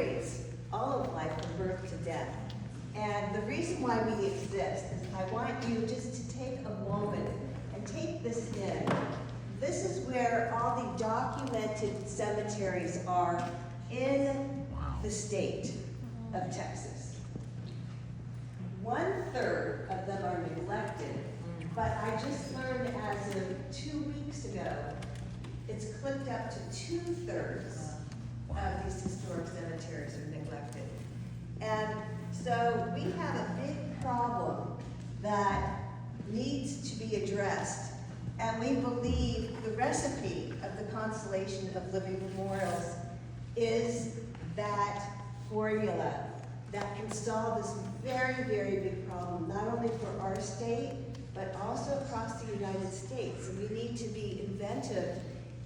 incorporates all of life from birth to death. And the reason why we exist is I want you just to take a moment and take this in. This is where all the documented cemeteries are in the state of Texas. 1/3 of them are neglected, but I just learned as of 2 weeks ago, it's clicked up to 2/3 of these historic cemeteries are neglected. And so we have a big problem that needs to be addressed. And we believe the recipe of the Constellation of Living Memorials is that formula that can solve this very, very big problem, not only for our state, but also across the United States. And we need to be inventive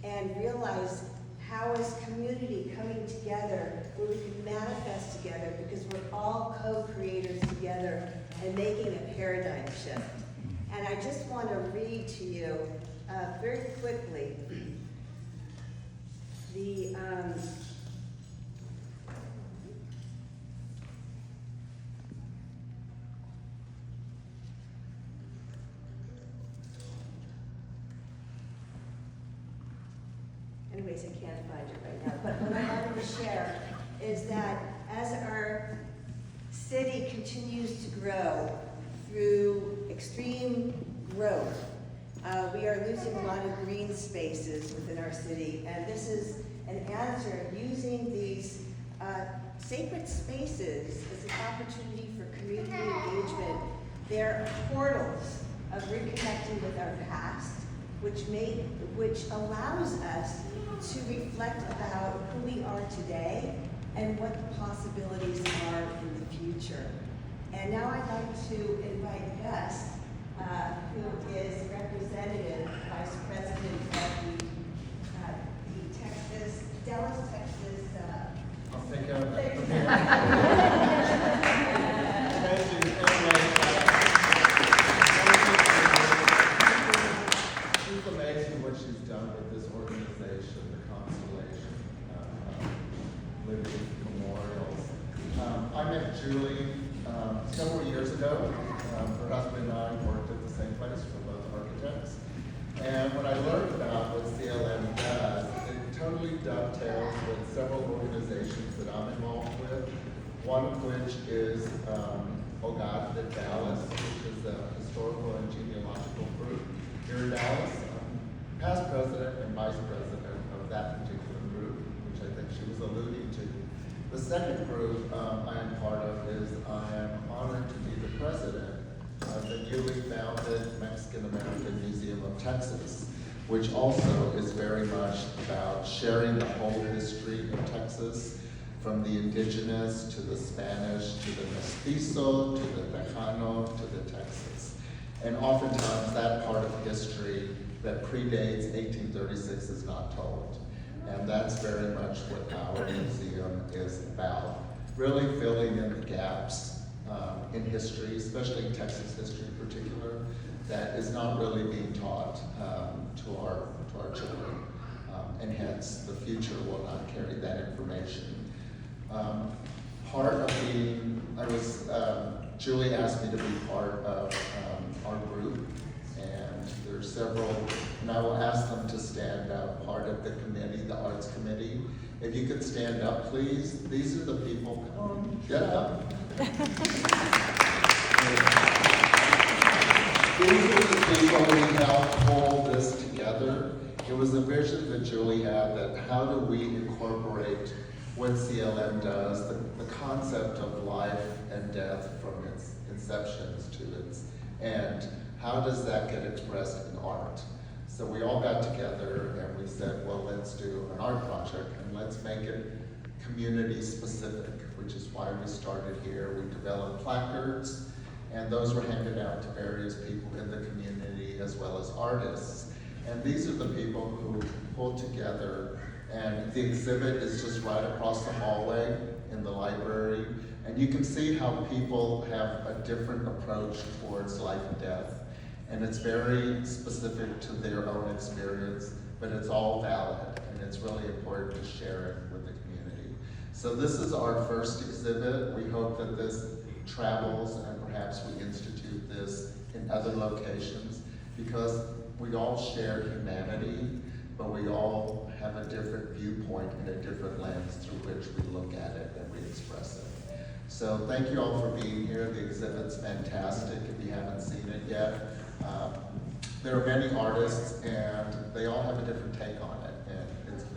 and realize how is community coming together where we can manifest together, because we're all co-creators together and making a paradigm shift. And I just want to read to you very quickly the anyways, I can't find it right now, but what I wanted to share is that as our city continues to grow through extreme growth, we are losing a lot of green spaces within our city, and this is an answer using these sacred spaces as an opportunity for community engagement. They're portals of reconnecting with our past, which allows us to reflect about who we are today and what the possibilities are in the future. And now I'd like to invite Gus, who is representative, vice president of the Texas, Dallas, Texas. I'll take care of that. It's amazing what she's done with this organization, the Constellation Living Memorials. I met Julie several years ago. Her husband and I worked at the same place, we're both architects. And when I learned about what CLM does, it totally dovetails with several organizations that I'm involved with. One of which is OGAD at Dallas, which is a historical and genealogical group here in Dallas. I'm past president and vice president of that particular group, which I think she was alluding to. The second group I am part of is I am honored to be the president of the newly founded Mexican American Museum of Texas, which also is very much about sharing the whole history of Texas, from the indigenous to the Spanish to the mestizo to the Tejano to the Texas. And oftentimes that part of history that predates 1836 is not told. And that's very much what our museum is about, really filling in the gaps in history, especially in Texas history in particular, that is not really being taught to our children, and hence the future will not carry that information. Part of Julie asked me to be part of our group, and there's several, and I will ask them to stand up, part of the committee, the arts committee. If you could stand up, please. These are the people, come on, get up. These are the people who helped hold this together. It was a vision that Julie had, that how do we incorporate what CLM does, the concept of life and death from its inceptions to its end. How does that get expressed in art? So we all got together and we said, well, let's do an art project and let's make it community specific, which is why we started here. We developed placards, and those were handed out to various people in the community as well as artists. And these are the people who pulled together, and the exhibit is just right across the hallway in the library. And you can see how people have a different approach towards life and death. And it's very specific to their own experience, but it's all valid, and it's really important to share it with the community. So this is our first exhibit. We hope that this travels and perhaps we institute this in other locations because we all share humanity, but we all have a different viewpoint and a different lens through which we look at it and we express it. So thank you all for being here. The exhibit's fantastic if you haven't seen it yet. There are many artists and they all have a different take on it, and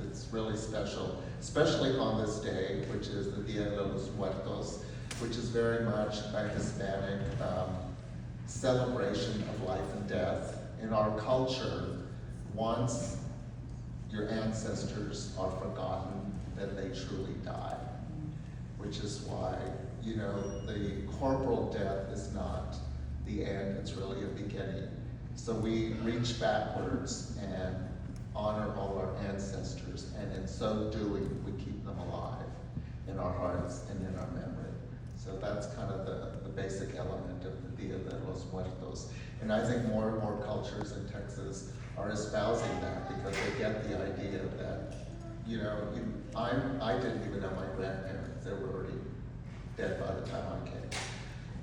it's really special, especially on this day, which is the Dia de los Muertos, which is very much a Hispanic celebration of life and death. In our culture, once your ancestors are forgotten, then they truly die, which is why, you know, the corporal death is not the end, it's really a beginning. So we reach backwards and honor all our ancestors, and in so doing, we keep them alive in our hearts and in our memory. So that's kind of the basic element of the Dia de los Muertos. And I think more and more cultures in Texas are espousing that because they get the idea that, you know, I didn't even know my grandparents. They were already dead by the time I came.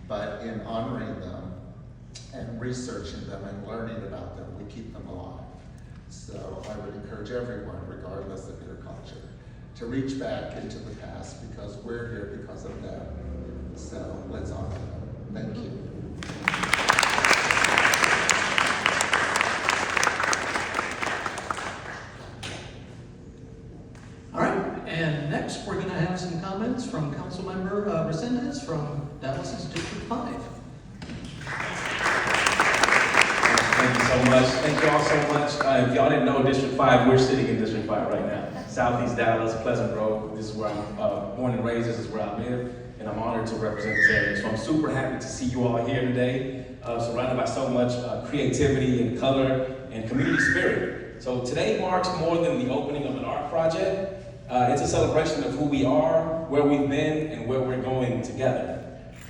But in honoring them and researching them and learning about them, we keep them alive. So I would encourage everyone, regardless of your culture, to reach back into the past because we're here because of them. So let's honor them. Thank you. All right, and next we're going to have some comments from Councilmember Resendez from Dallas's District 5. Thank you so much. Thank you all so much. If y'all didn't know District 5, we're sitting in District 5 right now. Southeast Dallas, Pleasant Grove. This is where I'm born and raised. This is where I live. And I'm honored to represent this area. So I'm super happy to see you all here today, surrounded by so much creativity and color and community spirit. So today marks more than the opening of an art project. It's a celebration of who we are, where we've been, and where we're going together.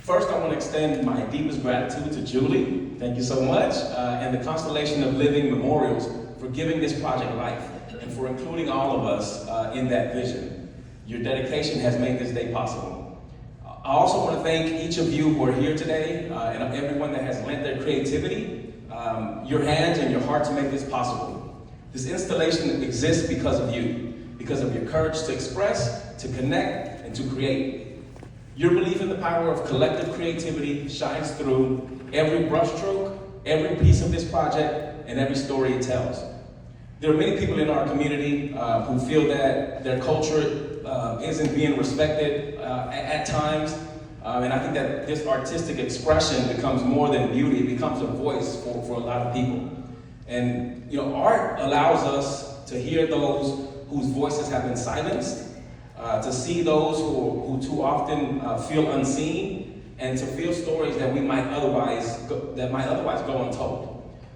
First, I want to extend my deepest gratitude to Julie. Thank you so much. And the Constellation of Living Memorials for giving this project life and for including all of us in that vision. Your dedication has made this day possible. I also want to thank each of you who are here today and everyone that has lent their creativity, your hands and your heart to make this possible. This installation exists because of you, because of your courage to express, to connect, and to create. Your belief in the power of collective creativity shines through every brushstroke, every piece of this project, and every story it tells. There are many people in our community who feel that their culture isn't being respected at times, and I think that this artistic expression becomes more than beauty, it becomes a voice for a lot of people. And you know, art allows us to hear those whose voices have been silenced, to see those who too often feel unseen, and to feel stories that might otherwise go untold.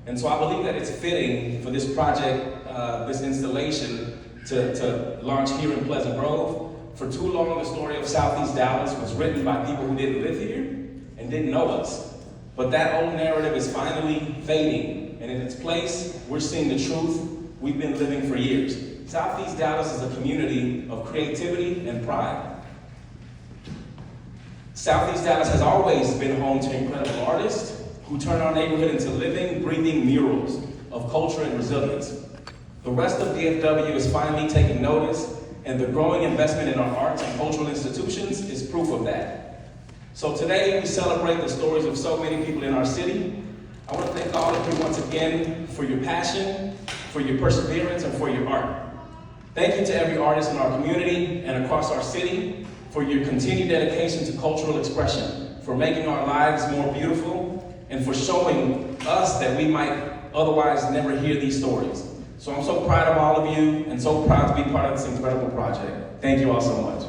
And so I believe that it's fitting for this project, this installation, to launch here in Pleasant Grove. For too long, the story of Southeast Dallas was written by people who didn't live here and didn't know us. But that old narrative is finally fading, and in its place, we're seeing the truth we've been living for years. Southeast Dallas is a community of creativity and pride. Southeast Dallas has always been home to incredible artists who turn our neighborhood into living, breathing murals of culture and resilience. The rest of DFW is finally taking notice, and the growing investment in our arts and cultural institutions is proof of that. So today we celebrate the stories of so many people in our city. I want to thank all of you once again for your passion, for your perseverance, and for your art. Thank you to every artist in our community and across our city for your continued dedication to cultural expression, for making our lives more beautiful, and for showing us that we might otherwise never hear these stories. So I'm so proud of all of you and so proud to be part of this incredible project. Thank you all so much.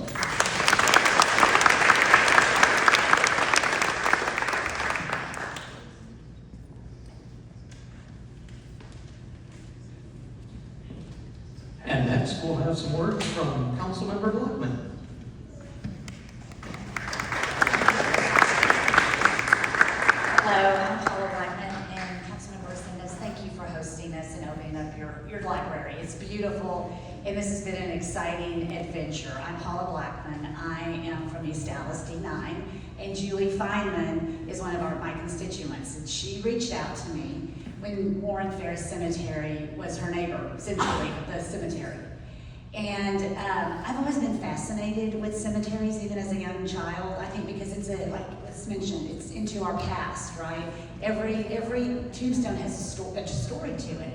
And next we'll have some words from Councilmember Blackman. Thank you for hosting us and opening up your library. It's beautiful, and this has been an exciting adventure. I'm Paula Blackman. I am from East Dallas, D9, and Julie Feynman is one of my constituents, and she reached out to me when Warren Ferris Cemetery was her neighbor, essentially, the cemetery. And I've always been fascinated with cemeteries, even as a young child. I think because it's like was mentioned, it's into our past, right? Every tombstone has a story to it.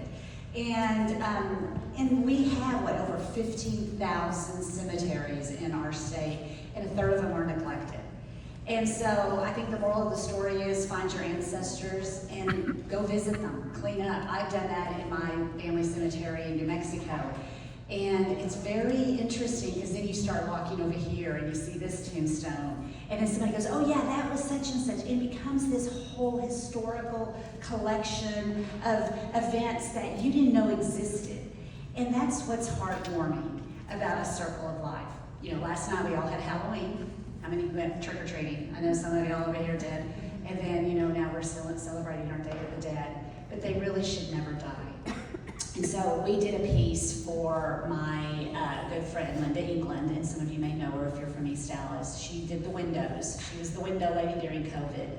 And we have, over 15,000 cemeteries in our state, and a third of them are neglected. And so I think the moral of the story is find your ancestors and go visit them, clean up. I've done that in my family cemetery in New Mexico. And it's very interesting because then you start walking over here and you see this tombstone. And then somebody goes, oh yeah, that was such and such. It becomes this whole historical collection of events that you didn't know existed. And that's what's heartwarming about a circle of life. You know, last night we all had Halloween. How many went trick-or-treating? I know some of you all over here did. And then, you know, now we're still celebrating our Day of the Dead. But they really should never die. And so we did a piece for my good friend Linda England, and some of you may know her if you're from East Dallas. She did the windows. She was the window lady during COVID.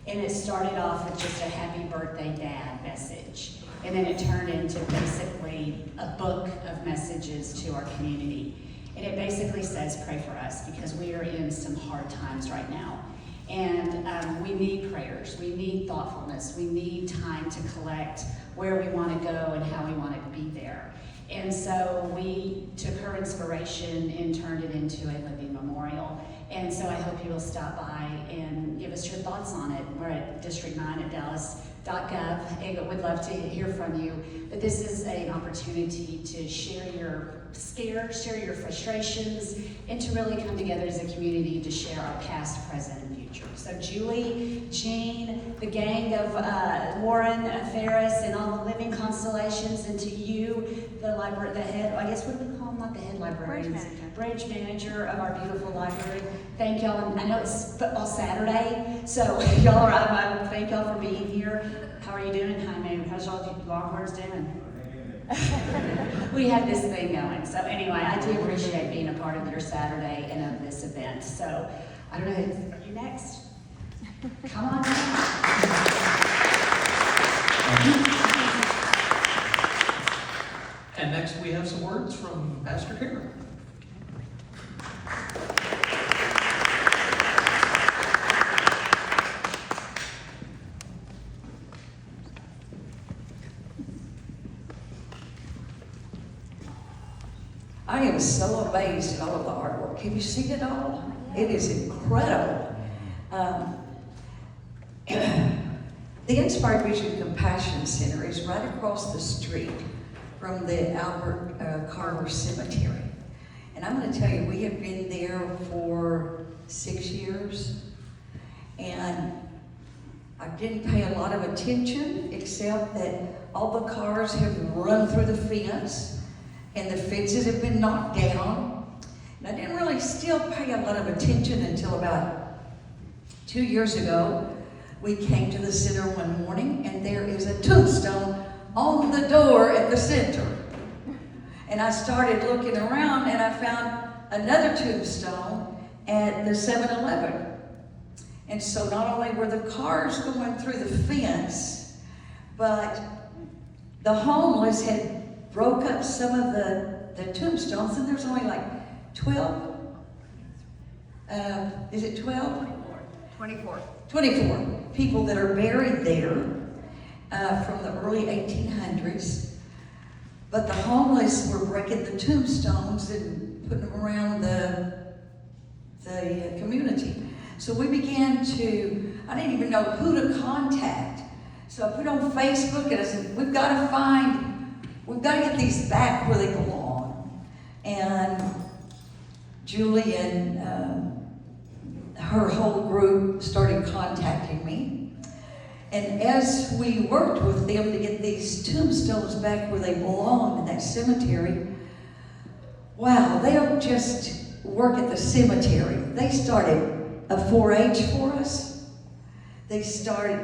And it started off with just a happy birthday dad message. And then it turned into basically a book of messages to our community. And it basically says, pray for us, because we are in some hard times right now. And we need prayers, we need thoughtfulness, we need time to collect where we want to go and how we want to be there. And so we took her inspiration and turned it into a living memorial. And so I hope you will stop by and give us your thoughts on it. We're at District 9 at dallas.gov, and would love to hear from you. But this is an opportunity to share your scares, share your frustrations, and to really come together as a community to share our past, present, and future. So Julie, Jean, the gang of Warren Ferris, and all the living constellations, and to you, the head, I guess what do we call them, not the head librarians? Branch manager of our beautiful library. Thank y'all, and I know it's football Saturday, so y'all are, I thank y'all for being here. How are you doing? Hi, man. How's y'all Longhorns doing? We have this thing going. So anyway, I do appreciate being a part of your Saturday and of this event. So I don't know, are you next? Come on down. And next we have some words from Pastor Karen. I am so amazed at all of the artwork. Have you seen it all? It is incredible. The Inspired Vision Compassion Center is right across the street from the Albert Carver Cemetery. And I'm going to tell you, we have been there for 6 years. And I didn't pay a lot of attention, except that all the cars have run through the fence. And the fences have been knocked down. And I didn't really still pay a lot of attention until about 2 years ago. We came to the center one morning, and there is a tombstone on the door at the center. And I started looking around, and I found another tombstone at the 7-Eleven. And so not only were the cars going through the fence, but the homeless had broke up some of the tombstones, and there's only like 12, is it 12? 24. 24 people that are buried there from the early 1800s. But the homeless were breaking the tombstones and putting them around the community. So we began to, I didn't even know who to contact. So I put on Facebook and I said, we've got to get these back where they belong. And Julie and her whole group started contacting me. And as we worked with them to get these tombstones back where they belong in that cemetery, wow, they don't just work at the cemetery. They started a 4-H for us. They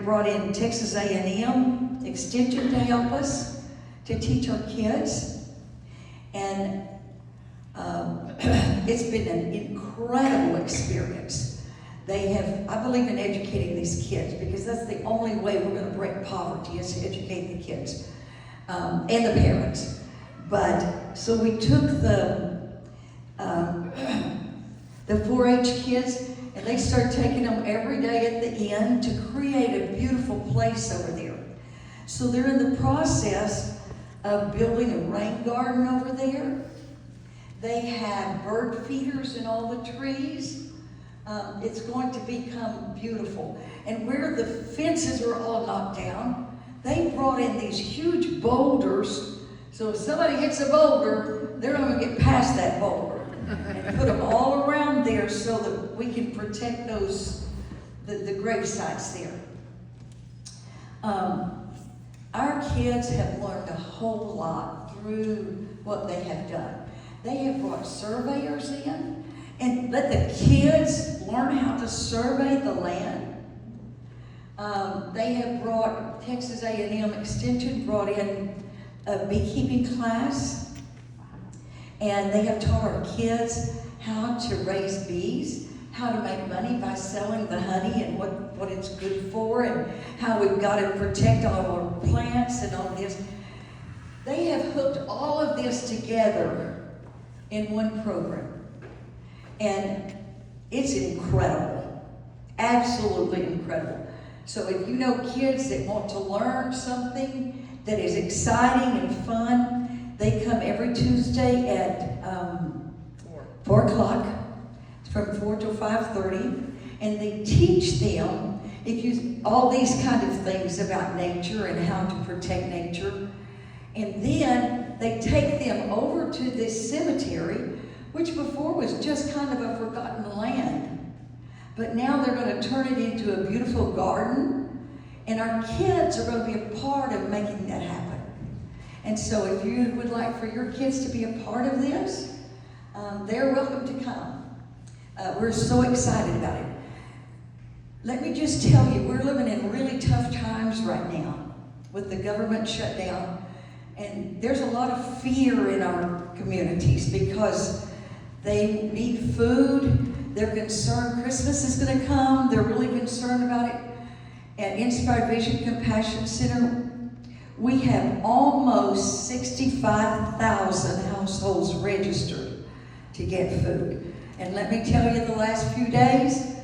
brought in Texas A&M Extension to help us to teach our kids. And it's been an incredible experience. They have, I believe in educating these kids because that's the only way we're going to break poverty is to educate the kids and the parents. But so we took the 4-H kids and they started taking them every day at the end to create a beautiful place over there. So they're in the process of building a rain garden over there. They have bird feeders in all the trees. It's going to become beautiful. And where the fences were all knocked down, they brought in these huge boulders. So if somebody hits a boulder, they're not going to get past that boulder. And put them all around there so that we can protect those, the grave sites there. Our kids have learned a whole lot through what they have done. They have brought surveyors in and let the kids learn how to survey the land. They have brought, Texas A&M Extension brought in a beekeeping class. And they have taught our kids how to raise bees, how to make money by selling the honey and what it's good for, and how we've got to protect all our plants and all this. They have hooked all of this together in one program. And it's incredible, absolutely incredible. So if you know kids that want to learn something that is exciting and fun, they come every Tuesday at 4 o'clock, from 4 till 5:30, and they teach them all these kind of things about nature and how to protect nature. And then they take them over to this cemetery, which before was just kind of a forgotten land. But now they're going to turn it into a beautiful garden, and our kids are going to be a part of making that happen. And so if you would like for your kids to be a part of this, they're welcome to come. We're so excited about it. Let me just tell you, we're living in really tough times right now with the government shutdown. And there's a lot of fear in our communities because they need food. They're concerned Christmas is going to come. They're really concerned about it. At Inspired Vision Compassion Center, we have almost 65,000 households registered to get food. And let me tell you, the last few days,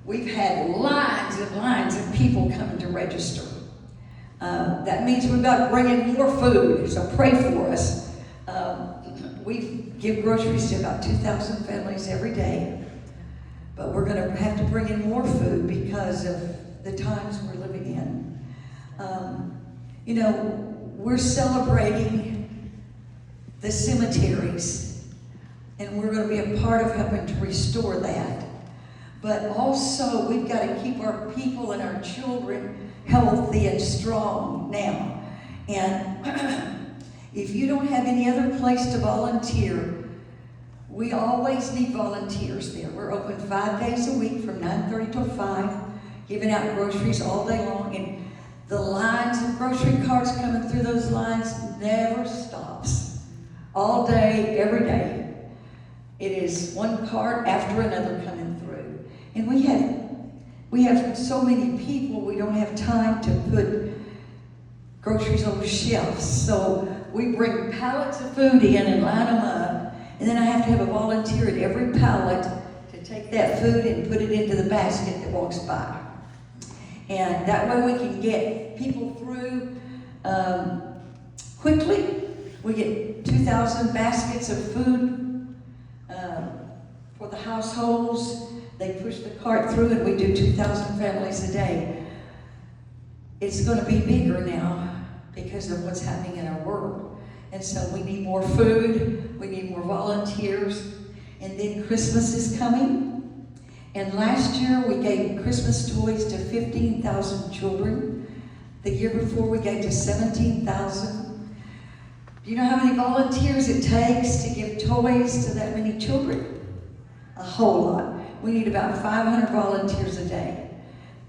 we've had lines and lines of people coming to register. That means we've got to bring in more food, so pray for us. We give groceries to about 2,000 families every day, but we're going to have to bring in more food because of the times we're living in. You know, we're celebrating the cemeteries, and we're going to be a part of helping to restore that. But also, we've got to keep our people and our children healthy and strong now. And if you don't have any other place to volunteer, we always need volunteers there. We're open 5 days a week from 9:30 till 5, giving out groceries all day long. And the lines of grocery carts coming through those lines never stops. All day, every day. It is one cart after another coming through. And we have so many people, we don't have time to put groceries on shelves. So we bring pallets of food in and line them up. And then I have to have a volunteer at every pallet to take that food and put it into the basket that walks by. And that way we can get people through quickly. We get 2,000 baskets of food for the households. They push the cart through and we do 2,000 families a day. It's going to be bigger now because of what's happening in our world. And so we need more food, we need more volunteers, and then Christmas is coming. And last year we gave Christmas toys to 15,000 children. The year before we gave to 17,000. Do you know how many volunteers it takes to give toys to that many children? A whole lot. We need about 500 volunteers a day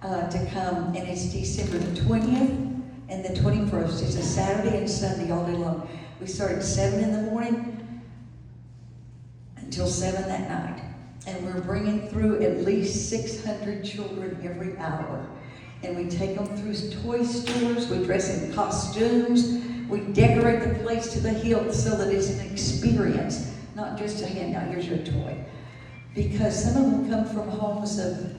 to come, and it's December the 20th and the 21st. It's a Saturday and Sunday all day long. We start at 7 in the morning until 7 that night. And we're bringing through at least 600 children every hour. And we take them through toy stores, we dress in costumes, we decorate the place to the hilt so that it's an experience, not just a handout, here's your toy. Because some of them come from homes of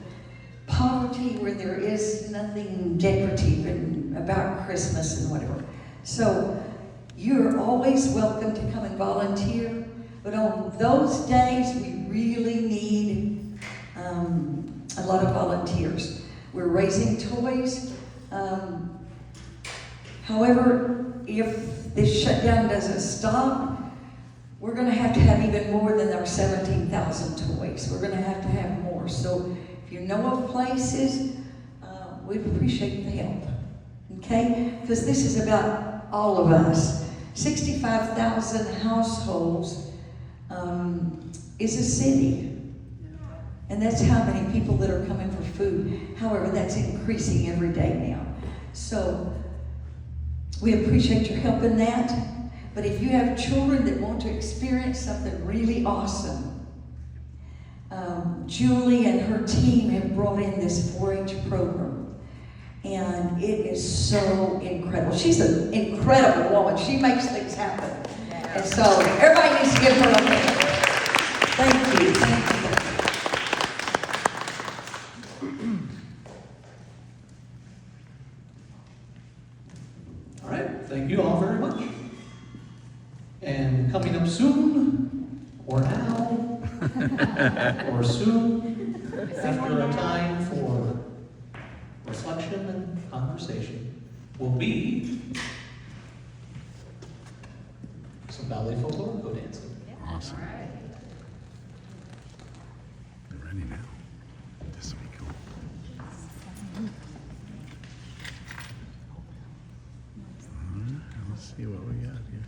poverty where there is nothing decorative about Christmas and whatever. So you're always welcome to come and volunteer, but on those days we really need a lot of volunteers. We're raising toys. However, if this shutdown doesn't stop, we're going to have even more than our 17,000 toys. We're going to have more. So if you know of places, we'd appreciate the help. Okay? Because this is about all of us. 65,000 households is a city. And that's how many people that are coming for food. However, that's increasing every day now. So we appreciate your help in that. But if you have children that want to experience something really awesome, Julie and her team have brought in this 4-H program. And it is so incredible. She's an incredible woman. She makes things happen. And so everybody needs to give her a hand. Thank you. Thank you. All right, thank you all very much. And coming up soon, or now, or soon, after a time for reflection and conversation, will be some ballet folklore dancing. Awesome. We're ready now. This will be cool. All right, let's see what we got here.